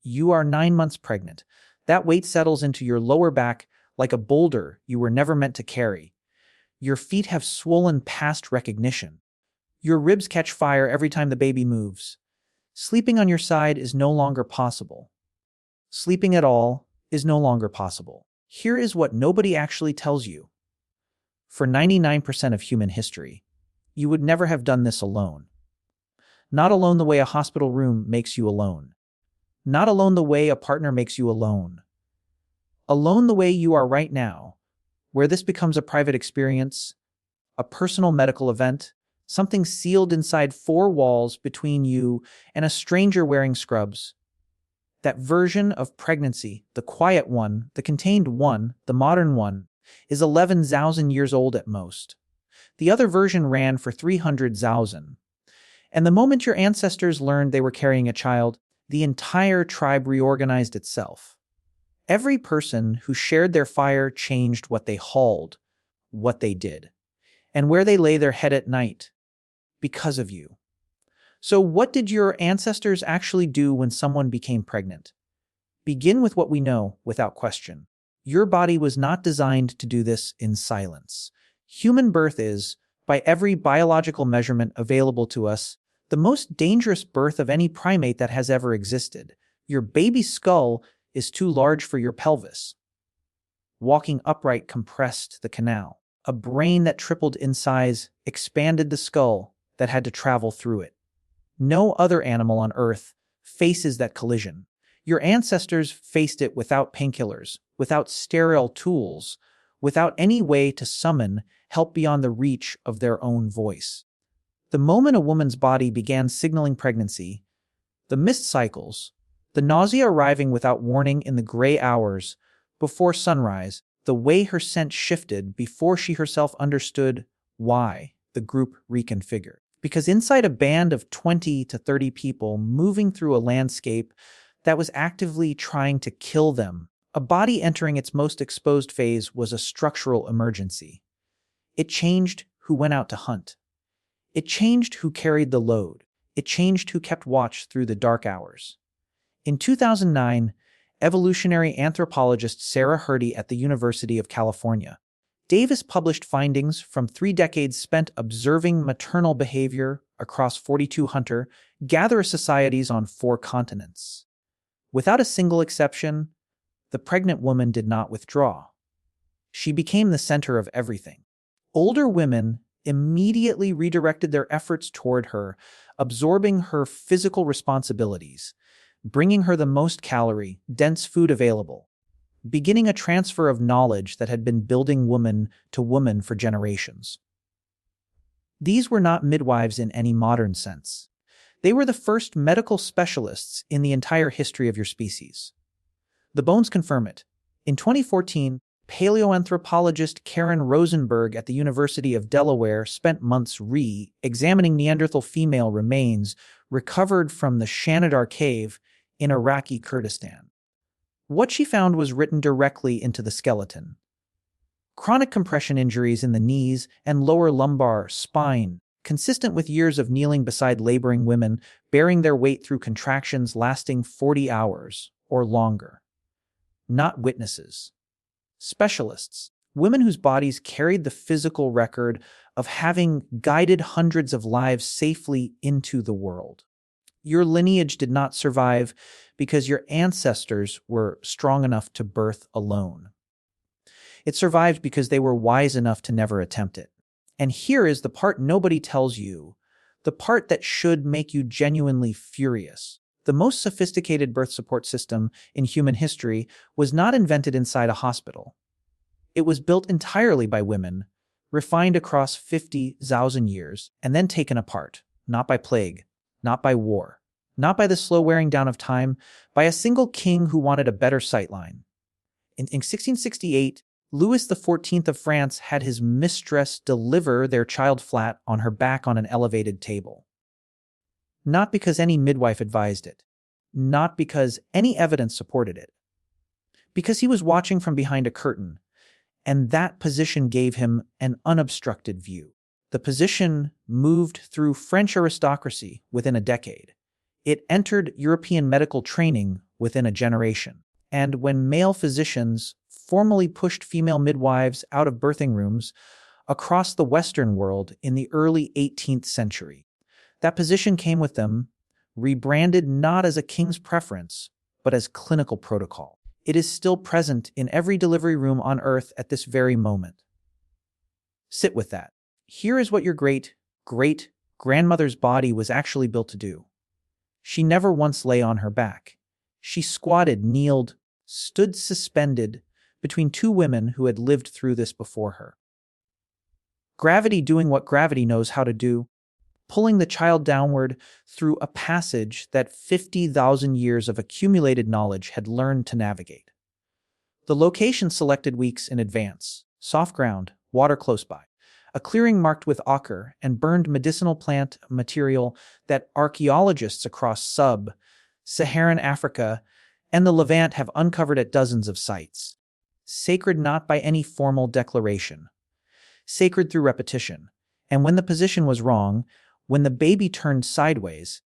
You are 9 months pregnant. That weight settles into your lower back like a boulder you were never meant to carry. Your feet have swollen past recognition. Your ribs catch fire every time the baby moves. Sleeping on your side is no longer possible. Sleeping at all is no longer possible. Here is what nobody actually tells you. For 99% of human history, you would never have done this alone. Not alone the way a hospital room makes you alone. Not alone the way a partner makes you alone. Alone the way you are right now, where this becomes a private experience, a personal medical event, something sealed inside four walls between you and a stranger wearing scrubs. That version of pregnancy, the quiet one, the contained one, the modern one, is 11,000 years old at most. The other version ran for 300,000. And the moment your ancestors learned they were carrying a child, the entire tribe reorganized itself. Every person who shared their fire changed what they hauled, what they did, and where they lay their head at night, because of you. So what did your ancestors actually do when someone became pregnant? Begin with what we know, without question. Your body was not designed to do this in silence. Human birth is, by every biological measurement available to us, the most dangerous birth of any primate that has ever existed. Your baby's skull is too large for your pelvis. Walking upright compressed the canal. A brain that tripled in size expanded the skull that had to travel through it. No other animal on Earth faces that collision. Your ancestors faced it without painkillers, without sterile tools, without any way to summon help beyond the reach of their own voice. The moment a woman's body began signaling pregnancy, the missed cycles, the nausea arriving without warning in the gray hours before sunrise, the way her scent shifted before she herself understood why, the group reconfigured. Because inside a band of 20 to 30 people moving through a landscape that was actively trying to kill them, a body entering its most exposed phase was a structural emergency. It changed who went out to hunt. It changed who carried the load. It changed who kept watch through the dark hours. In 2009, evolutionary anthropologist her.Then at the University of California, Davis published findings from 3 decades spent observing maternal behavior across 42 hunter-gatherer societies on 4 continents. Without a single exception, the pregnant woman did not withdraw. She became the center of everything. Older women immediately redirected their efforts toward her, absorbing her physical responsibilities, bringing her the most calorie-dense food available, beginning a transfer of knowledge that had been building woman to woman for generations. These were not midwives in any modern sense. They were the first medical specialists in the entire history of your species. The bones confirm it. In 2014, paleoanthropologist Karen Rosenberg at the University of Delaware spent months re-examining Neanderthal female remains recovered from the Shanidar cave in Iraqi Kurdistan. What she found was written directly into the skeleton. Chronic compression injuries in the knees and lower lumbar spine, consistent with years of kneeling beside laboring women, bearing their weight through contractions lasting 40 hours or longer. Not witnesses. Specialists, women whose bodies carried the physical record of having guided hundreds of lives safely into the world. Your lineage did not survive because your ancestors were strong enough to birth alone. It survived because they were wise enough to never attempt it. And here is the part nobody tells you, the part that should make you genuinely furious. The most sophisticated birth support system in human history was not invented inside a hospital. It was built entirely by women, refined across 50,000 years, and then taken apart, not by plague, not by war, not by the slow wearing down of time, by a single king who wanted a better sightline. In 1668, Louis XIV of France had his mistress deliver their child flat on her back on an elevated table. Not because any midwife advised it, not because any evidence supported it, because he was watching from behind a curtain, and that position gave him an unobstructed view. The position moved through French aristocracy within a decade. It entered European medical training within a generation. And when male physicians formally pushed female midwives out of birthing rooms across the Western world in the early 18th century, that position came with them, rebranded not as a king's preference, but as clinical protocol. It is still present in every delivery room on Earth at this very moment. Sit with that. Here is what your great-grandmother's body was actually built to do. She never once lay on her back. She squatted, kneeled, stood suspended between two women who had lived through this before her. Gravity doing what gravity knows how to do, pulling the child downward through a passage that 50,000 years of accumulated knowledge had learned to navigate. The location selected weeks in advance, soft ground, water close by, a clearing marked with ochre and burned medicinal plant material that archaeologists across sub-Saharan Africa and the Levant have uncovered at dozens of sites. Sacred not by any formal declaration, sacred through repetition, and when the position was wrong, when the baby turned sideways,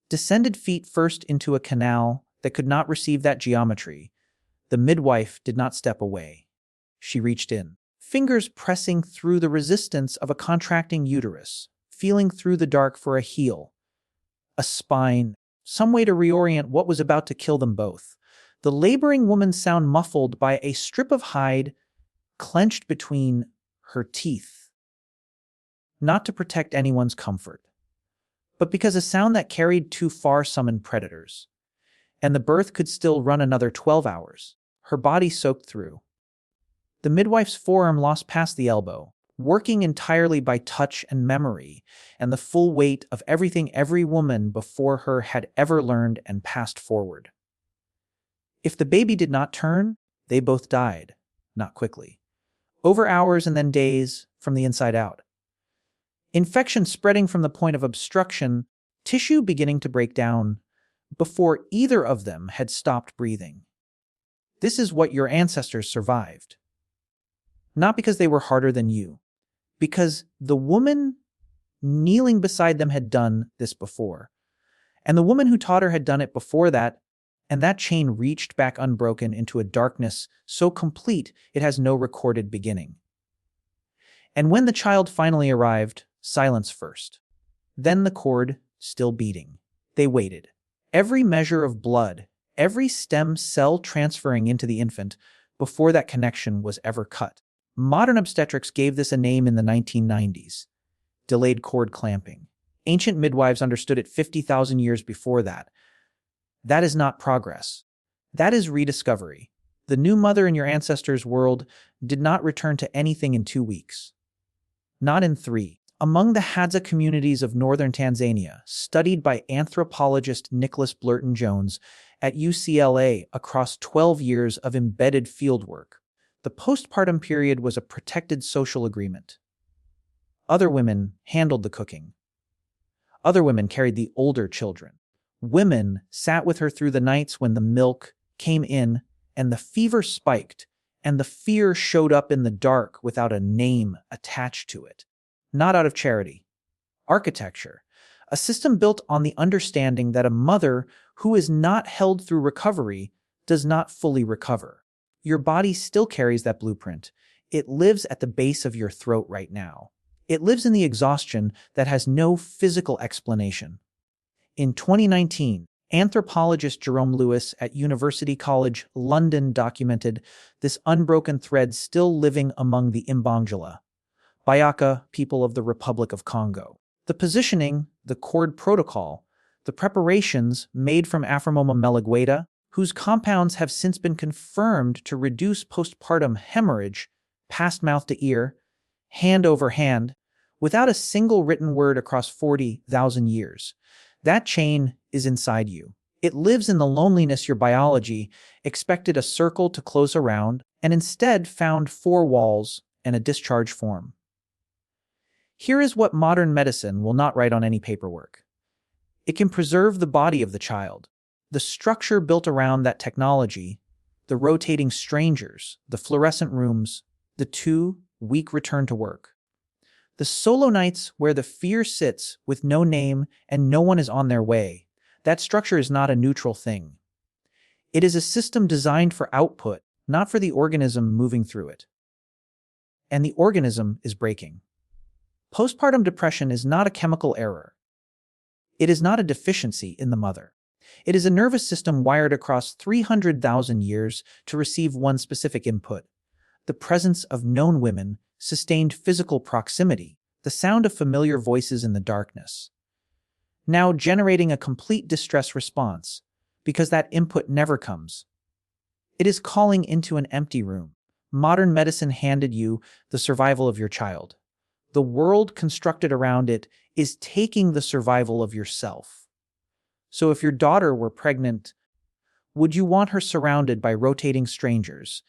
descended feet first into a canal that could not receive that geometry, the midwife did not step away. She reached in, fingers pressing through the resistance of a contracting uterus, feeling through the dark for a heel, a spine, some way to reorient what was about to kill them both. The laboring woman's sound muffled by a strip of hide clenched between her teeth. Not to protect anyone's comfort, but because a sound that carried too far summoned predators. And the birth could still run another 12 hours, her body soaked through. The midwife's forearm lost past the elbow, working entirely by touch and memory, and the full weight of everything every woman before her had ever learned and passed forward. If the baby did not turn, they both died, not quickly. Over hours and then days, from the inside out. Infection spreading from the point of obstruction, tissue beginning to break down, before either of them had stopped breathing. This is what your ancestors survived. Not because they were harder than you, because the woman kneeling beside them had done this before, and the woman who taught her had done it before that, and that chain reached back unbroken into a darkness so complete it has no recorded beginning. And when the child finally arrived, silence first. Then the cord, still beating. They waited. Every measure of blood, every stem cell transferring into the infant before that connection was ever cut. Modern obstetrics gave this a name in the 1990s. Delayed cord clamping. Ancient midwives understood it 50,000 years before that. That is not progress. That is rediscovery. The new mother in your ancestors' world did not return to anything in 2 weeks. Not in 3. Among the Hadza communities of northern Tanzania, studied by anthropologist Nicholas Blurton Jones at UCLA across 12 years of embedded fieldwork, the postpartum period was a protected social agreement. Other women handled the cooking. Other women carried the older children. Women sat with her through the nights when the milk came in and the fever spiked and the fear showed up in the dark without a name attached to it. Not out of charity. Architecture, a system built on the understanding that a mother who is not held through recovery does not fully recover. Your body still carries that blueprint. It lives at the base of your throat right now. It lives in the exhaustion that has no physical explanation. In 2019, anthropologist Jerome Lewis at University College London documented this unbroken thread still living among the Imbangala, Bayaka people of the Republic of Congo. The positioning, the cord protocol, the preparations made from Afromoma meligueta, whose compounds have since been confirmed to reduce postpartum hemorrhage, past mouth to ear, hand over hand, without a single written word across 40,000 years. That chain is inside you. It lives in the loneliness your biology expected a circle to close around and instead found 4 walls and a discharge form. Here is what modern medicine will not write on any paperwork. It can preserve the body of the child, the structure built around that technology, the rotating strangers, the fluorescent rooms, the 2-week return to work. The solo nights where the fear sits with no name and no one is on their way. That structure is not a neutral thing. It is a system designed for output, not for the organism moving through it. And the organism is breaking. Postpartum depression is not a chemical error. It is not a deficiency in the mother. It is a nervous system wired across 300,000 years to receive one specific input: the presence of known women, sustained physical proximity, the sound of familiar voices in the darkness. Now generating a complete distress response, because that input never comes. It is calling into an empty room. Modern medicine handed you the survival of your child. The world constructed around it is taking the survival of yourself. So if your daughter were pregnant, would you want her surrounded by rotating strangers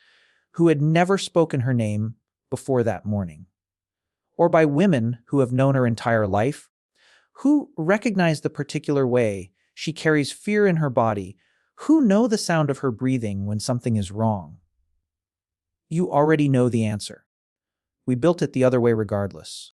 who had never spoken her name before that morning? Or by women who have known her entire life, who recognize the particular way she carries fear in her body, who know the sound of her breathing when something is wrong? You already know the answer. We built it the other way regardless.